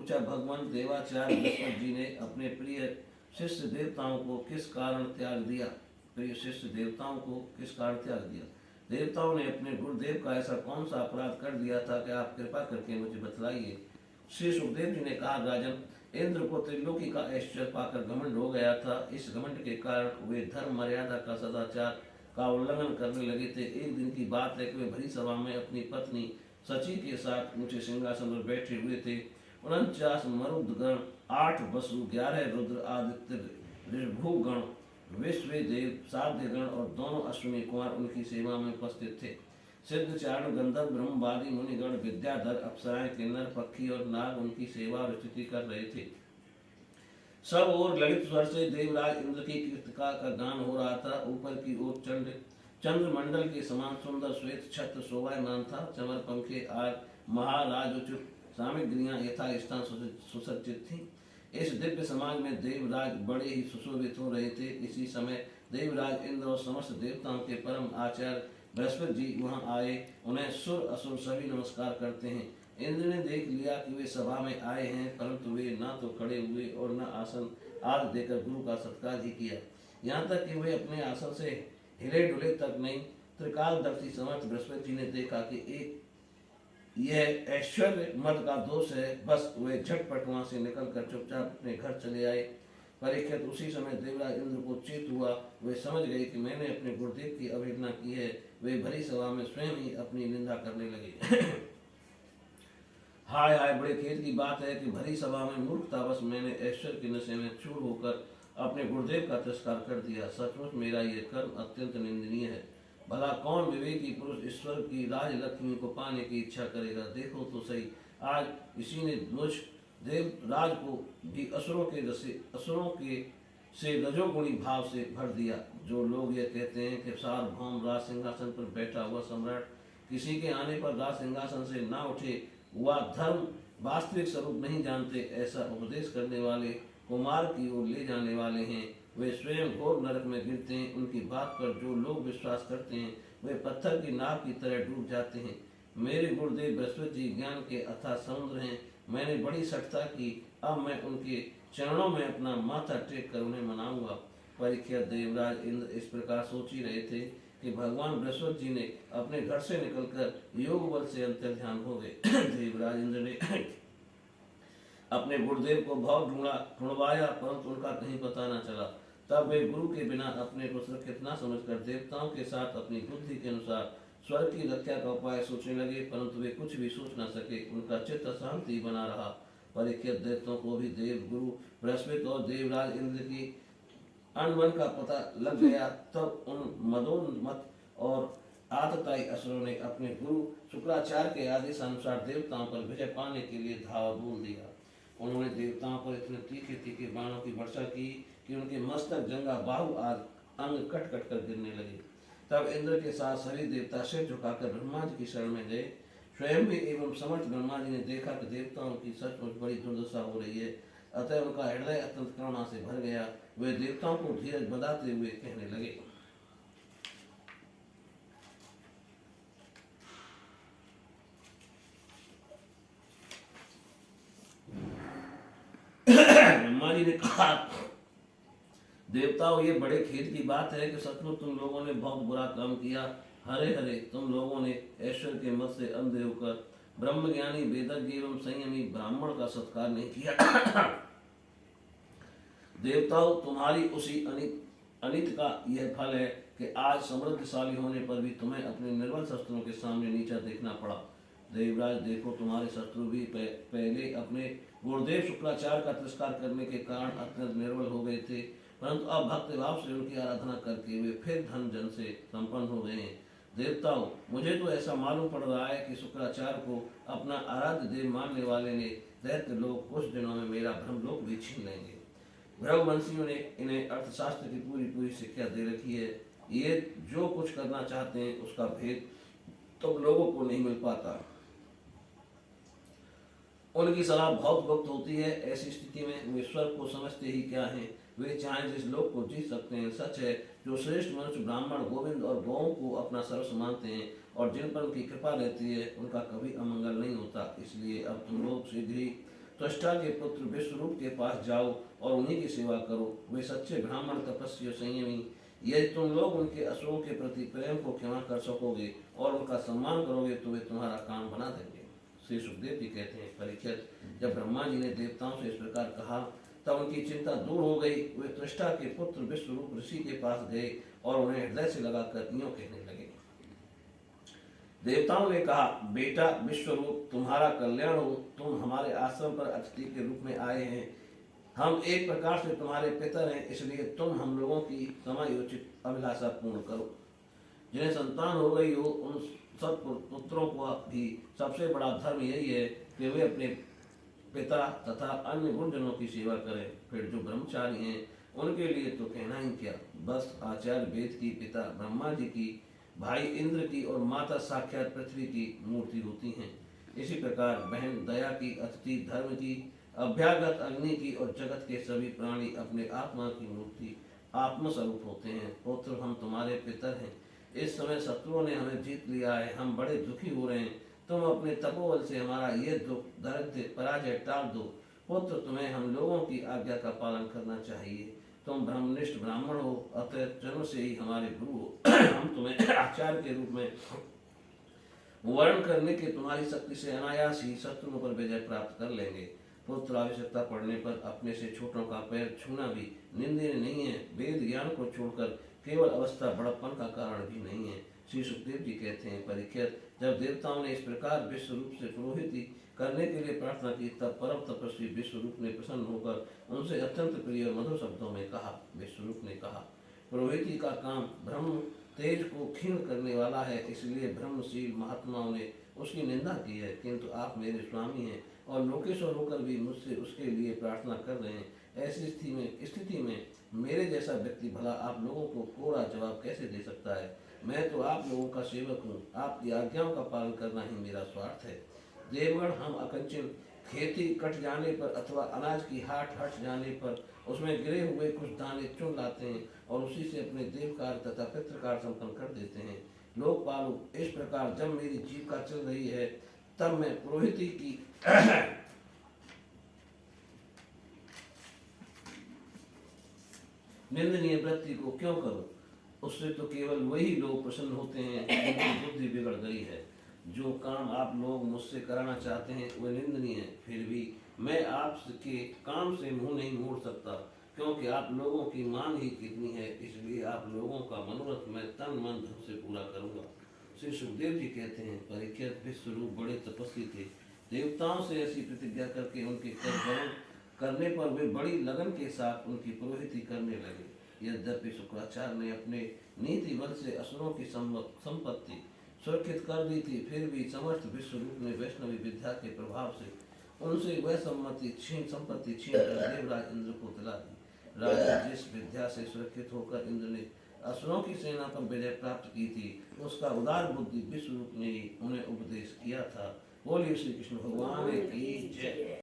पूछा, भगवान देवाचार्य बृहस्पति जी ने अपने प्रिय शिष्य देवताओं को किस कारण त्याग दिया? प्रिय शिष्य देवताओं को किस कारण त्याग दिया? देवताओं ने अपने गुरुदेव का ऐसा कौन सा अपराध कर दिया था कि आप कृपा करके मुझे बतलाइए। श्री सुखदेव जी ने कहा, राजन, इंद्र को त्रिलोकी का ऐश्वर्य पाकर घमंड हो गया था। इस घमंड के कारण वे धर्म मर्यादा का सदाचार का उल्लंघन करने लगे थे। एक दिन की बात है कि वे भरी सभा में अपनी पत्नी सची के साथ ऊंचे सिंहासन पर बैठे हुए थे। 49 मरुदगण, 8 वसु, 11 रुद्र, आदित्य, ऋभुगण, विश्वदेव, साध्यगण और दोनों अश्विनी कुमार उनकी सेवा में उपस्थित थे। सिद्ध, चारण, गंधर्व, ब्रह्मवादी, मुनिगण, विद्याधर, अप्सराएं, किन्नर, पक्षी और नाग उनकी सेवा और स्तुति कर रहे थे। सब ओर ललित स्वर से देवराज इंद्र की कीर्तिका का गान हो रहा था। ऊपर की ओर चंद्रमंडल के समान सुंदर श्वेत छत्र शोभायमान था। चमर, पंखे आदि महाराजोचित सामग्रियां यथास्थान सुसज्जित थीं। इस दिव्य समाज में देवराज बड़े ही सुशोभित हो रहे थे। इसी समय देवराज इंद्र और समस्त देवताओं के परम आचार्य बृहस्पति जी वहां आए। उन्हें सुर असुर सभी नमस्कार करते हैं। इंद्र ने देख लिया कि वे सभा में आए हैं, परंतु वे न तो खड़े हुए और न आसन आदि देकर गुरु का सत्कार ही किया। यहाँ तक कि वे अपने आसन से हिले डुले तक नहीं। त्रिकालदर्शी समर्थ बृहस्पति जी ने देखा कि एक यह ऐश्वर्य मद का दोष है। बस वे झटपट वहां से निकलकर चुपचाप अपने घर चले आए। परीक्षित, उसी समय देवराज इंद्र को चेत हुआ। वे समझ गए कि मैंने अपने गुरुदेव की अवहेलना की है। वे भरी सभा में स्वयं ही अपनी निंदा करने लगे। हाय हाय, बड़े खेद की बात है कि भरी सभा में मूर्खतावश मैंने ऐश्वर्य के नशे में चूर होकर अपने गुरुदेव का तिरस्कार कर दिया। सचमुच मेरा यह कर्म अत्यंत निंदनीय है। भला कौन विवेकी पुरुष ईश्वर की राजलक्ष्मी को पाने की इच्छा करेगा? देखो तो सही, आज इसी ने मुझ देवराज को भी असुरों के से रजोगुणी भाव से भर दिया। जो लोग ये कहते हैं कि सार्वभौम राज सिंहासन पर बैठा हुआ सम्राट किसी के आने पर राज सिंहासन से ना उठे, वह धर्म वास्तविक स्वरूप नहीं जानते। ऐसा उपदेश करने वाले कुमार की ओर ले जाने वाले हैं। वे स्वयं घोर नरक में गिरते हैं। उनकी बात पर जो लोग विश्वास करते हैं वे पत्थर की नाव की तरह डूब जाते हैं। मेरे गुरुदेव बृहस्पति जी ज्ञान के अथाह समुद्र हैं। मैंने बड़ी सठता की, अब मैं उनके चरणों में अपना माथा टेक कर उन्हें मनाऊंगा। परीक्षित, देवराज इंद्र इस प्रकार सोच ही रहे थे कि भगवान बृहस्पति जी ने अपने घर से निकलकर योग बल से अंतर्ध्यान हो गए। देवराज इंद्र ने अपने गुरुदेव को बहुत ढूंढवाया, परंतु उनका कहीं पता न चला। तब वे गुरु के बिना अपने को सुरक्षित न समझकर देवताओं के साथ अपनी बुद्धि के अनुसार स्वर्ग की रक्षा का उपाय सोचने लगे, परंतु वे कुछ भी सोच न सके। उनका चित्त शांति बना रहा। परीक्षित, देवताओं को भी देव गुरु बृहस्पति और देवराज इंद्र की अनबन का पता लग गया। तब उन मदोन्मत्त और आतताई असुरों ने अपने गुरु शुक्राचार्य के आदेशानुसार देवताओं पर विजय पाने के लिए धावा बोल दिया। उन्होंने देवताओं पर इतने तीखे तीखे बाणों की वर्षा की कि उनके मस्तक, जंगा, बाहु आदि अंग कट कट कर गिरने लगे। तब इंद्र के साथ सभी देवता सिर झुकाकर ब्रह्मा जी की शरण में गए। स्वयं भी एवं समर्थ ब्रह्मा जी ने देखा कि देवताओं की सचमुच बड़ी दुर्दशा हो रही है। अतः उनका हृदय अत्यंत करुणा से भर गया। वे देवताओं को धीरज बंधाते हुए कहने लगे, ब्रह्मा जी ने कहा, देवताओं, ये बड़े खेद की बात है कि सचमुच तुम लोगों ने बहुत बुरा काम किया। हरे हरे, तुम लोगों ने ऐश्वर्य के मत से अंधे होकर ब्रह्मज्ञानी, वेदज्ञ एवं संयमी ब्राह्मण का सत्कार नहीं किया। देवताओं, तुम्हारी उसी अनित का यह फल है कि आज समृद्धशाली होने पर भी तुम्हें अपने निर्बल शस्त्रों के सामने नीचा देखना पड़ा। देवराज, देखो, तुम्हारे शत्रु भी पहले अपने गुरुदेव शुक्राचार्य का तिरस्कार करने के कारण अत्यंत निर्बल हो गए थे, परंतु अब भक्ति भाव से उनकी आराधना करके वे फिर धन जन से संपन्न हो गए हैं। देवताओं, मुझे तो ऐसा मालूम पड़ रहा है कि शुक्राचार्य को अपना आराध्य देव मानने वाले ने दैत्य लोग कुछ दिनों में मेरा ब्रह्मलोक भी छीन लेंगे। ब्रह्मवंशियों ने इन्हें अर्थशास्त्र की पूरी शिक्षा दे रखी है। ये जो कुछ करना चाहते हैं उसका भेद तुम लोगों को नहीं मिल पाता। उनकी सलाह बहुत गुप्त होती है। ऐसी स्थिति में वे स्वर्ग को समझते ही क्या हैं। वे चाहे जिस लोक को जीत सकते हैं। सच है, जो श्रेष्ठ मनुष्य ब्राह्मण, गोविंद और गौओं को अपना सर्वस्व मानते हैं और जिन पर उनकी कृपा रहती है, उनका कभी अमंगल नहीं होता। इसलिए अब तुम लोग शीघ्र ही त्वष्टा के पुत्र विश्वरूप के पास जाओ और उन्हीं की सेवा करो। वे सच्चे ब्राह्मण, तपस्वी और संयमी। यदि तुम लोग उनके असुरों के प्रति प्रेम को क्षमा कर सकोगे और उनका सम्मान करोगे तो वे तुम्हारा काम बना देंगे। श्री सुखदेव जी कहते हैं, परीक्षित, जब ब्रह्मा जी ने देवताओं से इस प्रकार कहा तब उनकी चिंता दूर हो गई। वे त्वष्टा के पुत्र विश्वरूप ऋषि के पास गए और उन्हें हृदय से लगाकर यूं कहने लगे। देवताओं ने कहा, बेटा विश्वरूप, तुम्हारा कल्याण हो। तुम हमारे आश्रम पर अतिथि के रूप में आए हैं। हम एक प्रकार से तुम्हारे पितर हैं, इसलिए तुम हम लोगों की समयोचित अभिलाषा पूर्ण करो। जिन्हें संतान हो गई हो उन सब पुत्रों का भी सबसे बड़ा धर्म यही है कि वे अपने पिता तथा अन्य गुरुजनों की सेवा करें। फिर जो ब्रह्मचारी हैं उनके लिए तो कहना ही क्या, बस आचार्य वेद की, पिता ब्रह्मा जी की, भाई इंद्र की और माता साक्षात पृथ्वी की मूर्ति होती हैं। इसी प्रकार बहन दया की, अतिथि धर्म की, अभ्यागत अग्नि की और जगत के सभी प्राणी अपने आत्मा की मूर्ति आत्मस्वरूप होते हैं। पुत्र, हम तुम्हारे पितर हैं। इस समय शत्रुओं ने हमें जीत लिया है, हम बड़े दुखी हो रहे हैं। तुम अपने तपोबल से हमारा ये दुख, दरिद्र, पराजय टाल दो। पुत्र, तुम्हें हम लोगों की आज्ञा का पालन करना चाहिए। तुम ब्रह्मनिष्ठ ब्राह्मण हो, अतः जन्म से ही हमारे गुरु हो। हम तुम्हें आचार्य के रूप में वर्ण करने के तुम्हारी शक्ति से अनायास ही शत्रुओं पर विजय प्राप्त कर लेंगे। पुत्र, आवश्यकता पड़ने पर अपने से छोटों का पैर छूना भी निंदनीय नहीं है। वेद ज्ञान को छोड़कर केवल अवस्था बड़प्पन का कारण भी नहीं है। श्री सुखदेव जी कहते हैं, परीक्षित, जब देवताओं ने इस प्रकार विश्वरूप से पुरोहिती करने के लिए प्रार्थना की तब परम तपस्वी विश्वरूप ने प्रसन्न होकर उनसे अत्यंत प्रिय और मधुर शब्दों में कहा। विश्वरूप ने कहा, पुरोहिती का काम ब्रह्म तेज को क्षीण करने वाला है, इसलिए ब्रह्मशील महात्माओं ने उसकी निंदा की है। किंतु आप मेरे स्वामी हैं और लोकेश्वर होकर भी मुझसे उसके लिए प्रार्थना कर रहे हैं। ऐसी स्थिति में मेरे जैसा व्यक्ति भला आप लोगों को कोरा जवाब कैसे दे सकता है। मैं तो आप लोगों का सेवक हूँ, आपकी आज्ञाओं का पालन करना ही मेरा स्वार्थ है। देवगण, हम अकंचन खेती कट जाने पर अथवा अनाज की हाट हट जाने पर उसमें गिरे हुए कुछ दाने चुन लाते हैं और उसी से अपने देव कार्य तथा पितृ कार्य संपन्न कर देते हैं। लोकपालु, इस प्रकार जब मेरी जीविका चल रही है तब मैं पुरोहिती की निंदनीय वृत्ति को क्यों करूं? उससे तो केवल वही लोग प्रसन्न होते हैं जिनकी बुद्धि बिगड़ गई है। जो काम आप लोग मुझसे कराना चाहते हैं वह निंदनीय है, फिर भी मैं आपके काम से मुंह नहीं मोड़ सकता, क्योंकि आप लोगों की मांग ही कितनी है। इसलिए आप लोगों का मनोरथ मैं तन मन धन से पूरा करूंगा। श्री सुखदेव जी कहते हैं, परीक्षित, विश्वरूप बड़े तपस्वी थे। देवताओं से ऐसी प्रतिज्ञा करके उनके कर ग्रहण करने पर वे बड़ी लगन के साथ उनकी पुरोहिती करने लगे। यद्यपि शुक्राचार्य ने अपने नीति बल से असुरों की संपत्ति सुरक्षित कर दी थी, फिर भी समर्थ विश्वरूप ने वैष्णवी विद्या के प्रभाव से उनसे वह संपत्ति छीन कर देवराज इंद्र को दिला दी। राजा, जिस विद्या से सुरक्षित होकर इंद्र ने असुरों की सेना पर विजय प्राप्त की थी, उसका उदार बुद्धि विश्वरूप ने ही उन्हें उपदेश किया था। बोलिए श्री कृष्ण भगवान की जय।